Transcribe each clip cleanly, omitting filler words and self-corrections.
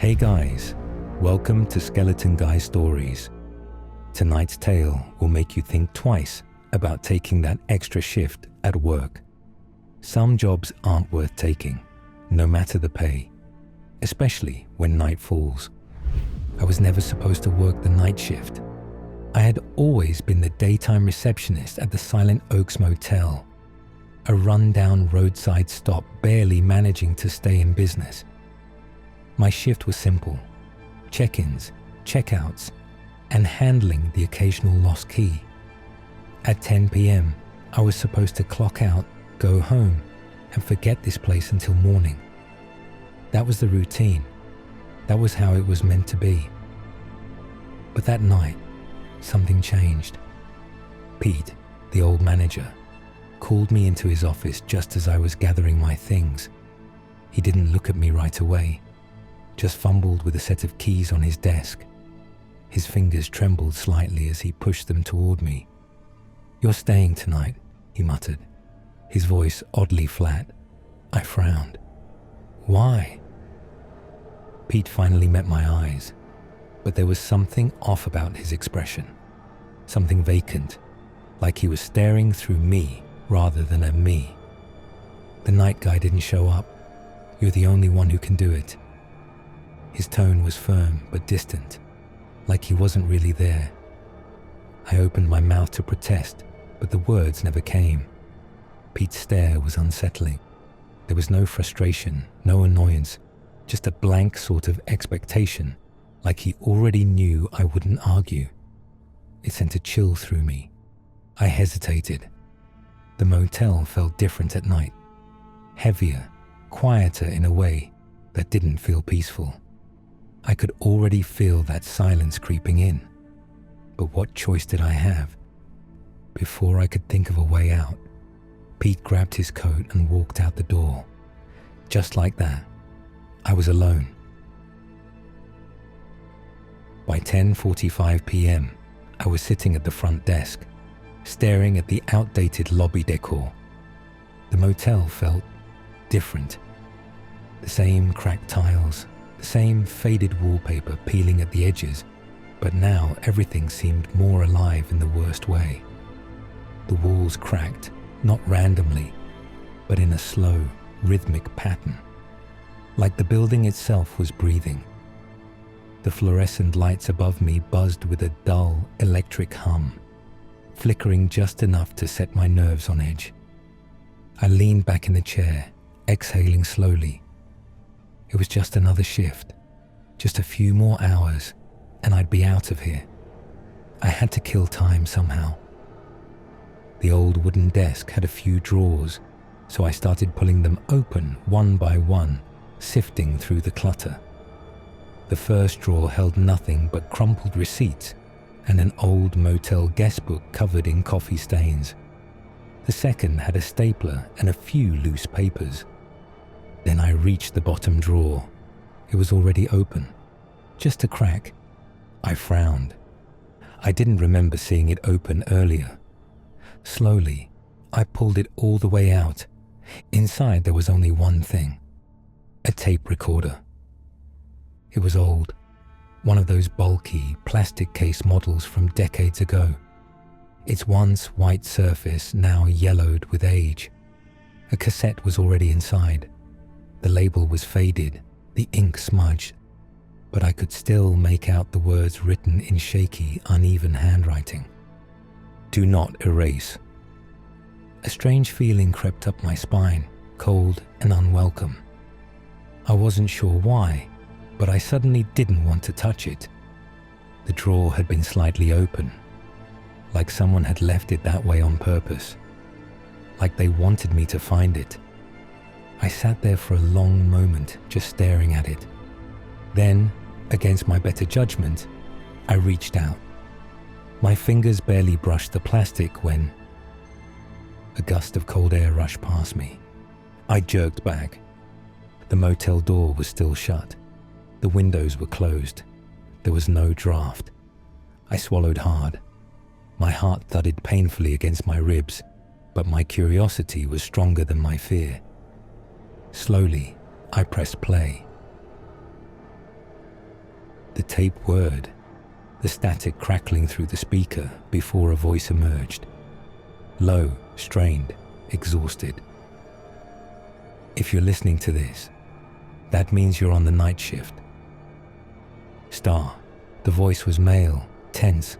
Hey guys, welcome to Skeleton Guy Stories. Tonight's tale will make you think twice about taking that extra shift at work. Some jobs aren't worth taking, no matter the pay, especially when night falls. I was never supposed to work the night shift. I had always been the daytime receptionist at the Silent Oaks Motel, a run-down roadside stop barely managing to stay in business. My shift was simple: check-ins, check-outs, and handling the occasional lost key. At 10 p.m., I was supposed to clock out, go home, and forget this place until morning. That was the routine. That was how it was meant to be. But that night, something changed. Pete, the old manager, called me into his office just as I was gathering my things. He didn't look at me right away, just fumbled with a set of keys on his desk. His fingers trembled slightly as he pushed them toward me. "You're staying tonight," he muttered, his voice oddly flat. I frowned. "Why?" Pete finally met my eyes, but there was something off about his expression, something vacant, like he was staring through me rather than at me. "The night guy didn't show up. You're the only one who can do it." His tone was firm but distant, like he wasn't really there. I opened my mouth to protest, but the words never came. Pete's stare was unsettling. There was no frustration, no annoyance, just a blank sort of expectation, like he already knew I wouldn't argue. It sent a chill through me. I hesitated. The motel felt different at night, heavier, quieter in a way that didn't feel peaceful. I could already feel that silence creeping in. But what choice did I have? Before I could think of a way out, Pete grabbed his coat and walked out the door. Just like that, I was alone. By 10:45 p.m., I was sitting at the front desk, staring at the outdated lobby decor. The motel felt different. The same cracked tiles, the same faded wallpaper peeling at the edges, but now everything seemed more alive in the worst way. The walls cracked, not randomly, but in a slow, rhythmic pattern, like the building itself was breathing. The fluorescent lights above me buzzed with a dull, electric hum, flickering just enough to set my nerves on edge. I leaned back in the chair, exhaling slowly. It was just another shift, just a few more hours, and I'd be out of here. I had to kill time somehow. The old wooden desk had a few drawers, so I started pulling them open one by one, sifting through the clutter. The first drawer held nothing but crumpled receipts and an old motel guest book covered in coffee stains. The second had a stapler and a few loose papers. Then I reached the bottom drawer. It was already open, just a crack. I frowned. I didn't remember seeing it open earlier. Slowly, I pulled it all the way out. Inside there was only one thing: a tape recorder. It was old, one of those bulky, plastic case models from decades ago. Its once white surface now yellowed with age. A cassette was already inside. The label was faded, the ink smudged, but I could still make out the words written in shaky, uneven handwriting. "Do not erase." A strange feeling crept up my spine, cold and unwelcome. I wasn't sure why, but I suddenly didn't want to touch it. The drawer had been slightly open, like someone had left it that way on purpose, like they wanted me to find it. I sat there for a long moment, just staring at it. Then, against my better judgment, I reached out. My fingers barely brushed the plastic when a gust of cold air rushed past me. I jerked back. The motel door was still shut. The windows were closed. There was no draft. I swallowed hard. My heart thudded painfully against my ribs, but my curiosity was stronger than my fear. Slowly, I pressed play. the tape word, the static crackling through the speaker before a voice emerged. Low, strained, exhausted. If you're listening to this, that means you're on the night shift. Star. The voice was male, tense,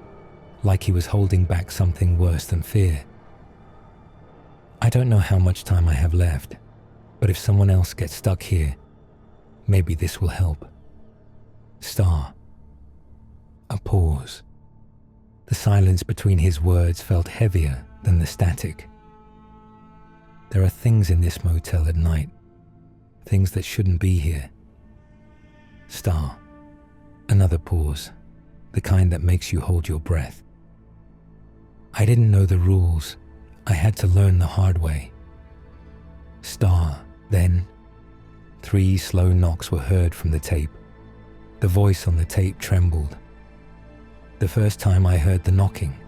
like he was holding back something worse than fear. I don't know how much time I have left, but if someone else gets stuck here, maybe this will help. Star. A pause. The silence between his words felt heavier than the static. There are things in this motel at night, things that shouldn't be here. Star. Another pause, the kind that makes you hold your breath. I didn't know the rules. I had to learn the hard way. Star. Then, 3 slow knocks were heard from the tape. The voice on the tape trembled. The first time I heard the knocking,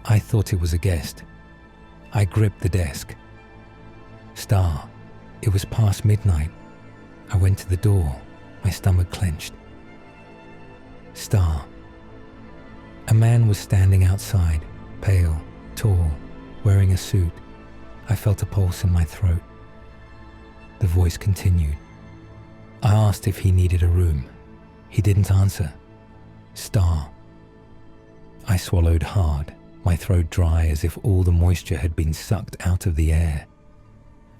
I thought it was a guest. I gripped the desk. Star. It was past midnight. I went to the door, my stomach clenched. Star. A man was standing outside, pale, tall, wearing a suit. I felt a pulse in my throat. The voice continued. I asked if he needed a room. He didn't answer. Star. I swallowed hard, my throat dry as if all the moisture had been sucked out of the air.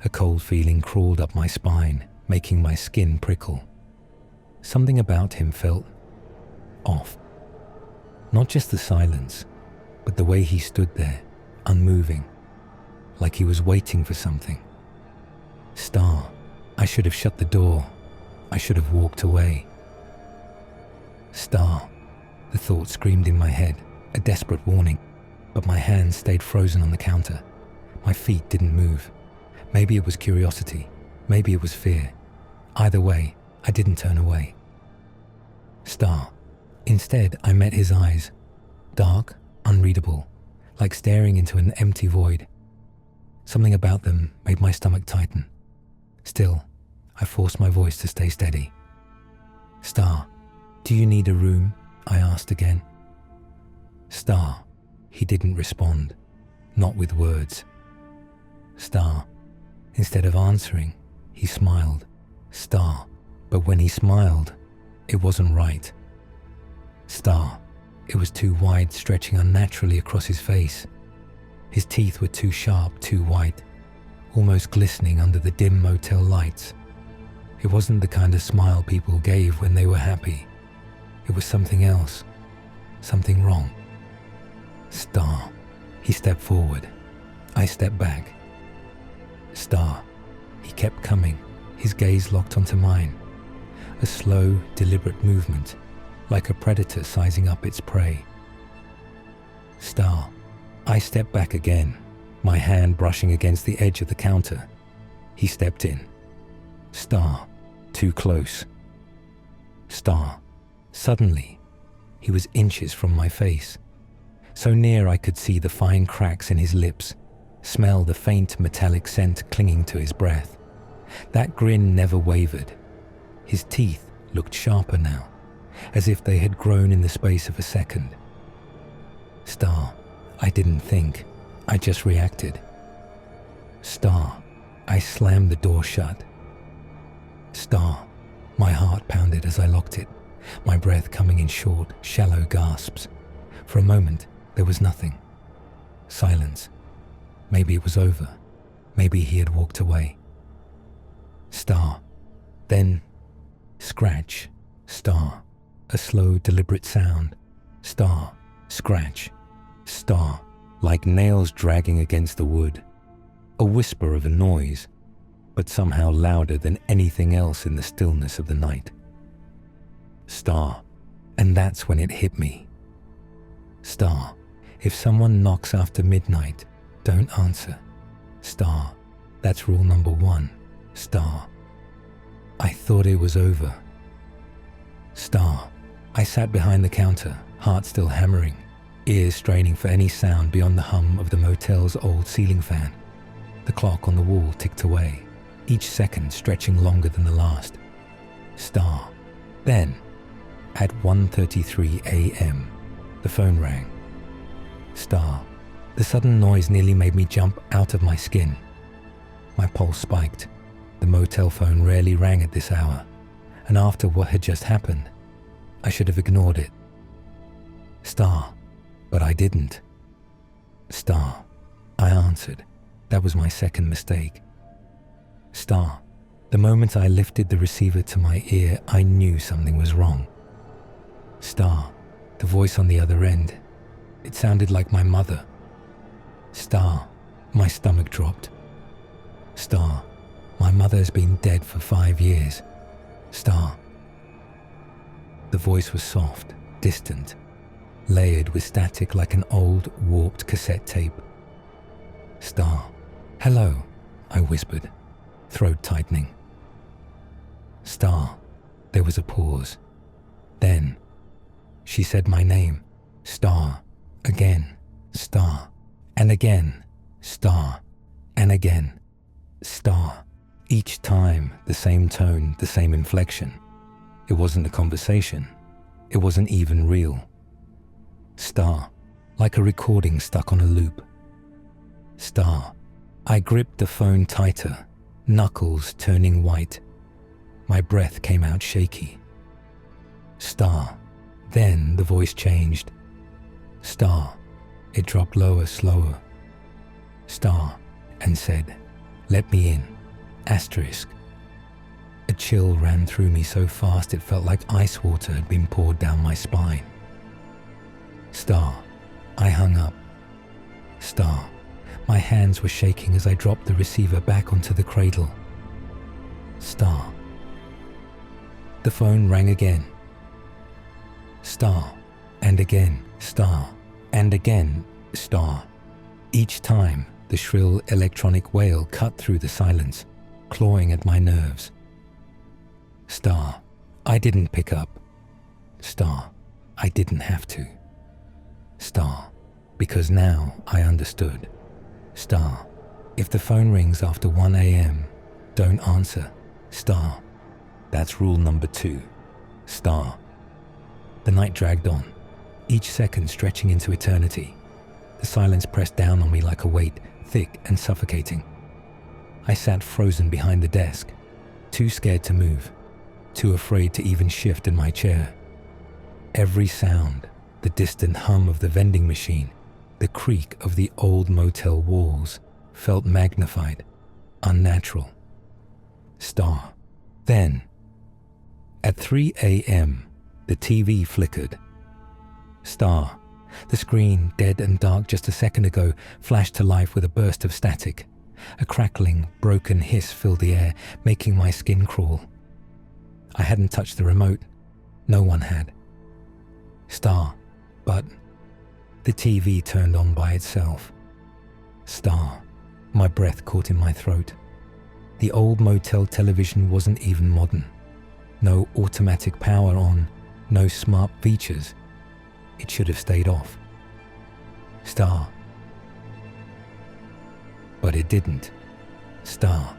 A cold feeling crawled up my spine, making my skin prickle. Something about him felt off. Not just the silence, but the way he stood there, unmoving, like he was waiting for something. Star. I should have shut the door. I should have walked away. Star. The thought screamed in my head, a desperate warning, but my hands stayed frozen on the counter. My feet didn't move. Maybe it was curiosity. Maybe it was fear. Either way, I didn't turn away. Star. Instead, I met his eyes. Dark, unreadable, like staring into an empty void. Something about them made my stomach tighten. Still, I forced my voice to stay steady. Star. Do you need a room? I asked again. Star. He didn't respond, not with words. Star. Instead of answering, he smiled. Star. But when he smiled, it wasn't right. Star. It was too wide, stretching unnaturally across his face. His teeth were too sharp, too white, almost glistening under the dim motel lights. It wasn't the kind of smile people gave when they were happy. It was something else, something wrong. Star. He stepped forward. I stepped back. Star. He kept coming, his gaze locked onto mine. A slow, deliberate movement, like a predator sizing up its prey. Star. I stepped back again, my hand brushing against the edge of the counter. He stepped in. Star. Too close. Star. Suddenly, he was inches from my face. So near I could see the fine cracks in his lips, smell the faint metallic scent clinging to his breath. That grin never wavered. His teeth looked sharper now, as if they had grown in the space of a second. Star. I didn't think. I just reacted. Star. I slammed the door shut. Star. My heart pounded as I locked it, my breath coming in short, shallow gasps. For a moment, there was nothing. Silence. Maybe it was over. Maybe he had walked away. Star. Then, scratch. Star. A slow, deliberate sound. Star. Scratch. Star. Like nails dragging against the wood. A whisper of a noise, but somehow louder than anything else in the stillness of the night. Star. And that's when it hit me. Star. If someone knocks after midnight, don't answer. Star. That's rule number 1. Star. I thought it was over. Star. I sat behind the counter, heart still hammering, ears straining for any sound beyond the hum of the motel's old ceiling fan. The clock on the wall ticked away, each second stretching longer than the last. Star. Then, At 1:33 a.m., the phone rang. Star. The sudden noise nearly made me jump out of my skin. My pulse spiked. The motel phone rarely rang at this hour, and after what had just happened, I should have ignored it. Star. But I didn't. Star. I answered. That was my second mistake. Star. The moment I lifted the receiver to my ear, I knew something was wrong. Star. The voice on the other end. It sounded like my mother. Star. My stomach dropped. Star. My mother has been dead for 5 years. Star. The voice was soft, distant, layered with static like an old, warped cassette tape. Star. Hello, I whispered, throat tightening. Star. There was a pause. Then, she said my name. Star. Again. Star. And again. Star. And again. Star. Each time, the same tone, the same inflection. It wasn't a conversation. It wasn't even real. Star. Like a recording stuck on a loop. Star. I gripped the phone tighter, knuckles turning white. My breath came out shaky. Star. Then the voice changed. Star. It dropped lower, slower. Star. And said, "Let me in. Asterisk." A chill ran through me so fast it felt like ice water had been poured down my spine. Star. I hung up. Star. My hands were shaking as I dropped the receiver back onto the cradle. Star. The phone rang again. Star. And again. Star. And again. Star. Each time, the shrill electronic wail cut through the silence, clawing at my nerves. Star. I didn't pick up. Star. I didn't have to. Star. Because now I understood. Star. If the phone rings after 1 a.m., don't answer. Star. That's rule number 2. Star. The night dragged on, each second stretching into eternity. The silence pressed down on me like a weight, thick and suffocating. I sat frozen behind the desk, too scared to move, too afraid to even shift in my chair. Every sound, the distant hum of the vending machine, the creak of the old motel walls, felt magnified, unnatural. Star. Then, at 3 a.m., the TV flickered. Star. The screen, dead and dark just a second ago, flashed to life with a burst of static. A crackling, broken hiss filled the air, making my skin crawl. I hadn't touched the remote. No one had. Star. But the TV turned on by itself. Star. My breath caught in my throat. The old motel television wasn't even modern. No automatic power on, no smart features. It should have stayed off. Star. But it didn't. Star.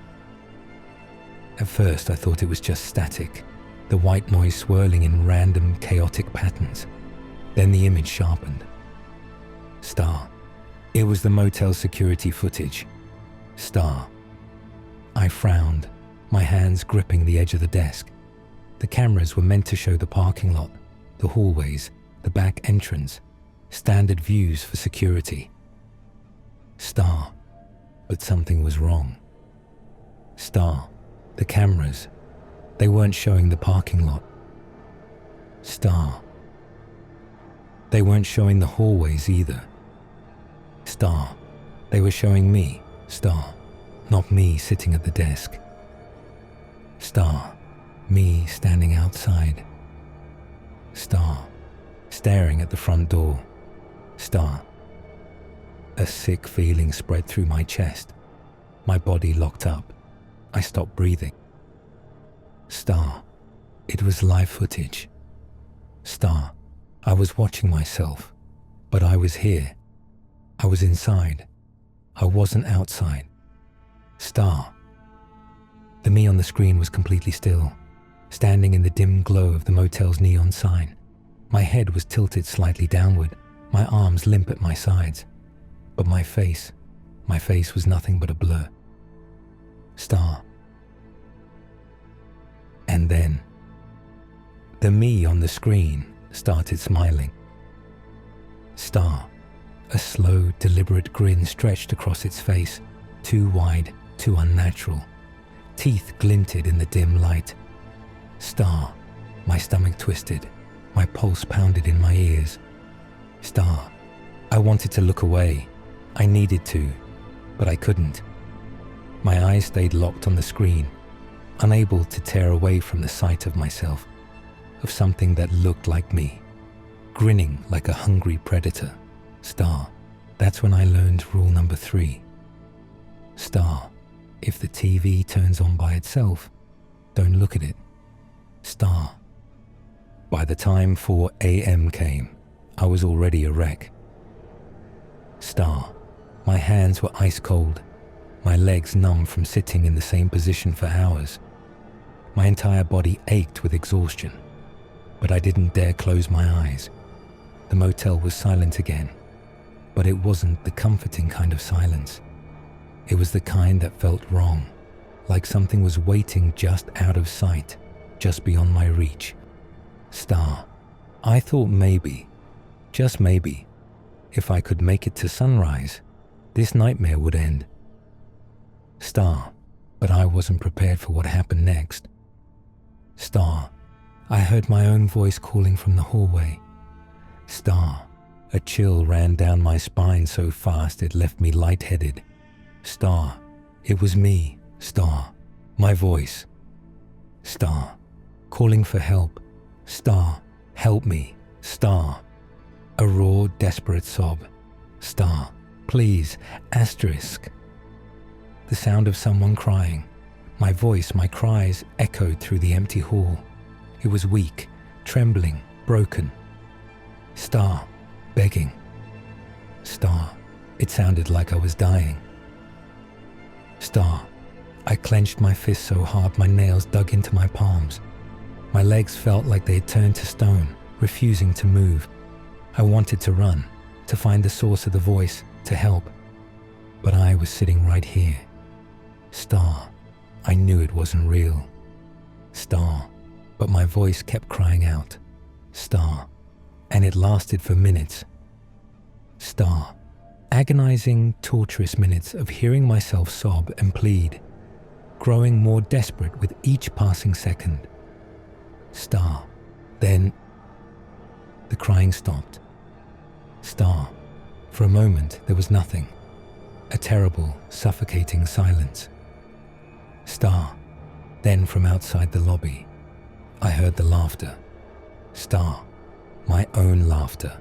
At first I thought it was just static, the white noise swirling in random, chaotic patterns. Then the image sharpened. Star. It was the motel security footage. Star. I frowned, my hands gripping the edge of the desk. The cameras were meant to show the parking lot, the hallways, the back entrance, standard views for security. Star. But something was wrong. Star. The cameras. They weren't showing the parking lot. Star. They weren't showing the hallways either. Star. They were showing me, Star, not me sitting at the desk. Star. Me standing outside. Star. Staring at the front door. Star. A sick feeling spread through my chest. My body locked up. I stopped breathing. Star. It was live footage. Star. I was watching myself, but I was here. I was inside. I wasn't outside. Star. The me on the screen was completely still, standing in the dim glow of the motel's neon sign. My head was tilted slightly downward, my arms limp at my sides. But my face was nothing but a blur. Star. And then, the me on the screen started smiling. Star. A slow, deliberate grin stretched across its face, too wide, too unnatural. Teeth glinted in the dim light. Star. My stomach twisted. My pulse pounded in my ears. Star. I wanted to look away. I needed to, but I couldn't. My eyes stayed locked on the screen, unable to tear away from the sight of myself, of something that looked like me, grinning like a hungry predator. Star. That's when I learned rule number 3. Star. If the TV turns on by itself, don't look at it. Star. By the time 4 a.m. came, I was already a wreck. Star. My hands were ice cold, my legs numb from sitting in the same position for hours. My entire body ached with exhaustion, but I didn't dare close my eyes. The motel was silent again, but it wasn't the comforting kind of silence. It was the kind that felt wrong, like something was waiting just out of sight, just beyond my reach. Star. I thought maybe, just maybe, if I could make it to sunrise, this nightmare would end. Star. But I wasn't prepared for what happened next. Star. I heard my own voice calling from the hallway. Star. A chill ran down my spine so fast it left me lightheaded. Star. It was me. Star. My voice. Star. Calling for help. Star. Help me. Star. A raw, desperate sob. Star. Please. Asterisk. The sound of someone crying. My voice, my cries echoed through the empty hall. It was weak, trembling, broken. Star. Begging. Star. It sounded like I was dying. Star. I clenched my fist so hard my nails dug into my palms. My legs felt like they had turned to stone, refusing to move. I wanted to run, to find the source of the voice, to help. But I was sitting right here. Star. I knew it wasn't real. Star. But my voice kept crying out. Star. And it lasted for minutes. Star. Agonizing, torturous minutes of hearing myself sob and plead, growing more desperate with each passing second. Star. Then the crying stopped. Star. For a moment there was nothing. A terrible, suffocating silence. Star. Then from outside the lobby, I heard the laughter. Star. My own laughter.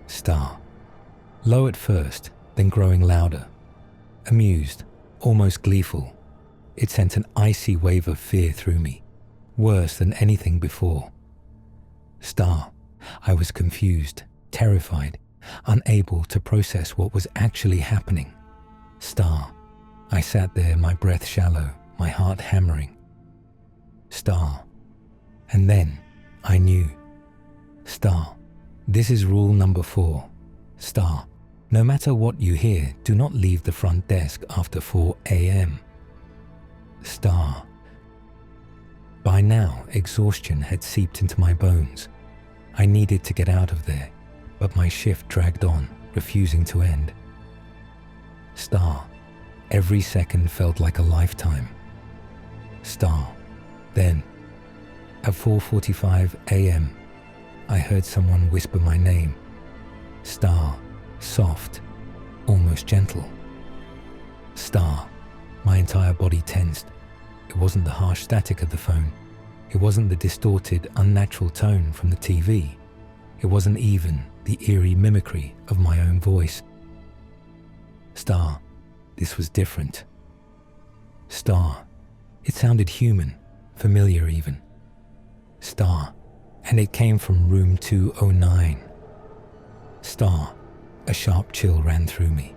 Star. Low at first, then growing louder. Amused, almost gleeful. It sent an icy wave of fear through me, worse than anything before. Star. I was confused, terrified, unable to process what was actually happening. Star. I sat there, my breath shallow, my heart hammering. Star. And then I knew. Star. This is rule number 4. Star. No matter what you hear, do not leave the front desk after 4 a.m. Star. By now, exhaustion had seeped into my bones. I needed to get out of there, but my shift dragged on, refusing to end. Star. Every second felt like a lifetime. Star. Then, at 4:45 a.m., I heard someone whisper my name. Star. Soft, almost gentle. Star. My entire body tensed. It wasn't the harsh static of the phone. It wasn't the distorted, unnatural tone from the TV. It wasn't even the eerie mimicry of my own voice. Star. This was different. Star. It sounded human, familiar even. Star. And it came from room 209. Star. A sharp chill ran through me.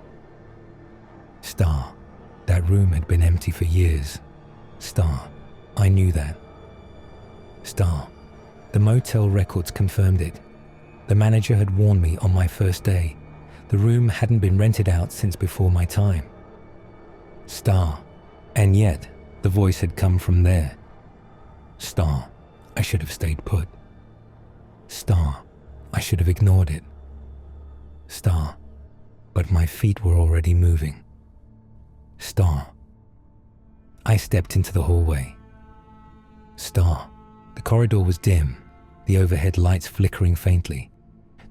Star. That room had been empty for years. Star. I knew that. Star. The motel records confirmed it. The manager had warned me on my first day. The room hadn't been rented out since before my time. Star. And yet, the voice had come from there. Star. I should have stayed put. Star. I should have ignored it. Star. But my feet were already moving. Star. I stepped into the hallway. Star. The corridor was dim, the overhead lights flickering faintly.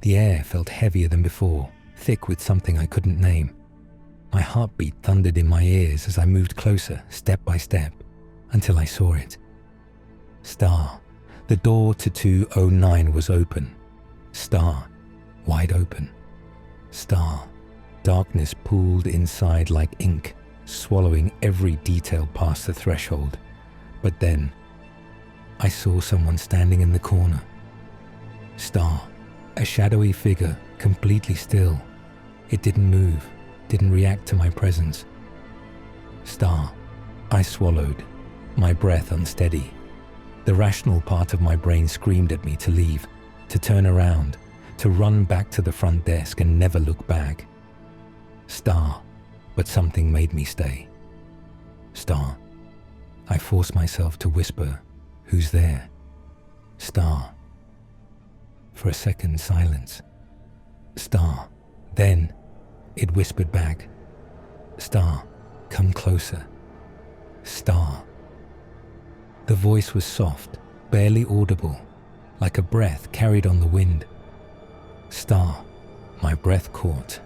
The air felt heavier than before, thick with something I couldn't name. My heartbeat thundered in my ears as I moved closer, step by step, until I saw it. Star. The door to 209 was open. Star. Wide open. Star. Darkness pooled inside like ink, swallowing every detail past the threshold. But then, I saw someone standing in the corner. Star. A shadowy figure, completely still. It didn't move, didn't react to my presence. Star. I swallowed, my breath unsteady. The rational part of my brain screamed at me to leave, to turn around, to run back to the front desk and never look back. Star. But something made me stay. Star. I forced myself to whisper, "Who's there?" Star. For a second, silence. Star. Then, it whispered back, "Star, come closer." Star. The voice was soft, barely audible, like a breath carried on the wind. Star. My breath caught.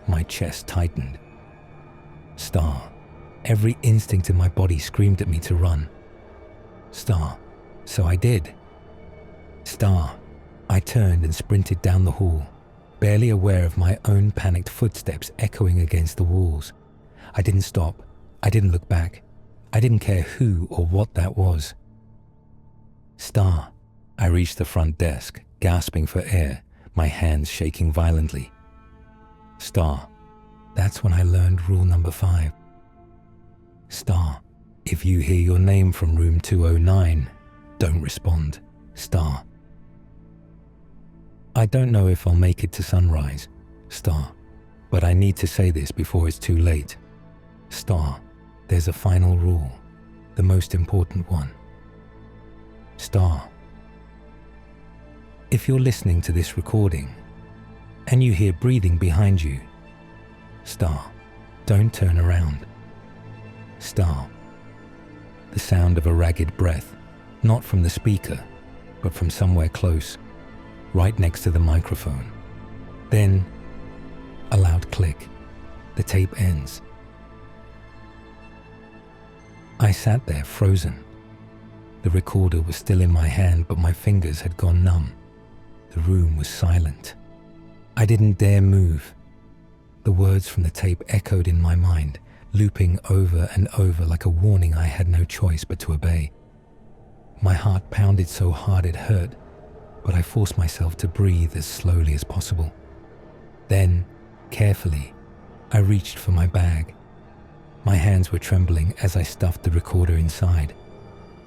My chest tightened. Star. Every instinct in my body screamed at me to run. Star. So I did. Star. I turned and sprinted down the hall, barely aware of my own panicked footsteps echoing against the walls. I didn't stop. I didn't look back. I didn't care who or what that was. Star. I reached the front desk, gasping for air, my hands shaking violently. Star. That's when I learned rule number 5. Star. If you hear your name from room 209, don't respond. Star. I don't know if I'll make it to sunrise. Star. But I need to say this before it's too late. Star. There's a final rule, the most important one. Star. If you're listening to this recording and you hear breathing behind you, Star, don't turn around. Star. The sound of a ragged breath, not from the speaker, but from somewhere close, right next to the microphone. Then, a loud click. The tape ends. I sat there frozen. The recorder was still in my hand, but my fingers had gone numb. The room was silent. I didn't dare move. The words from the tape echoed in my mind, looping over and over like a warning I had no choice but to obey. My heart pounded so hard it hurt, but I forced myself to breathe as slowly as possible. Then, carefully, I reached for my bag. My hands were trembling as I stuffed the recorder inside.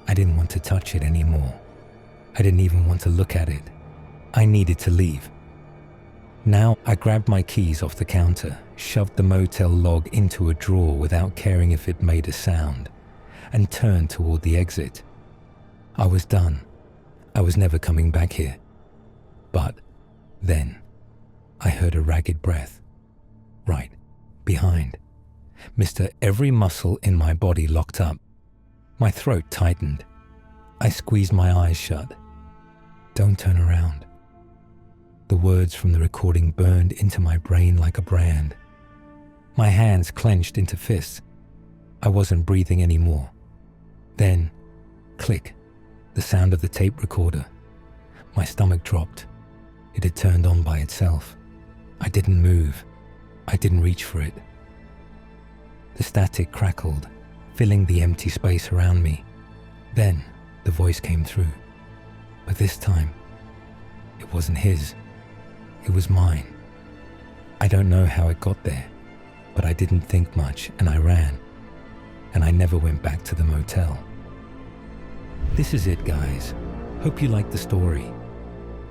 I didn't want to touch it anymore. I didn't even want to look at it. I needed to leave. Now I grabbed my keys off the counter, shoved the motel log into a drawer without caring if it made a sound, and turned toward the exit. I was done. I was never coming back here. But then I heard a ragged breath. Right behind. Mr. Every muscle in my body locked up. My throat tightened. I squeezed my eyes shut. Don't turn around. The words from the recording burned into my brain like a brand. My hands clenched into fists. I wasn't breathing anymore. Then, click, the sound of the tape recorder. My stomach dropped. It had turned on by itself. I didn't move. I didn't reach for it. The static crackled, filling the empty space around me. Then, the voice came through. But this time, it wasn't his. It was mine. I don't know how it got there, but I didn't think much and I ran. And I never went back to the motel. This is it, guys. Hope you liked the story.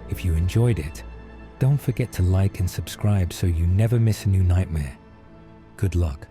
If you enjoyed it, don't forget to like and subscribe so you never miss a new nightmare. Good luck.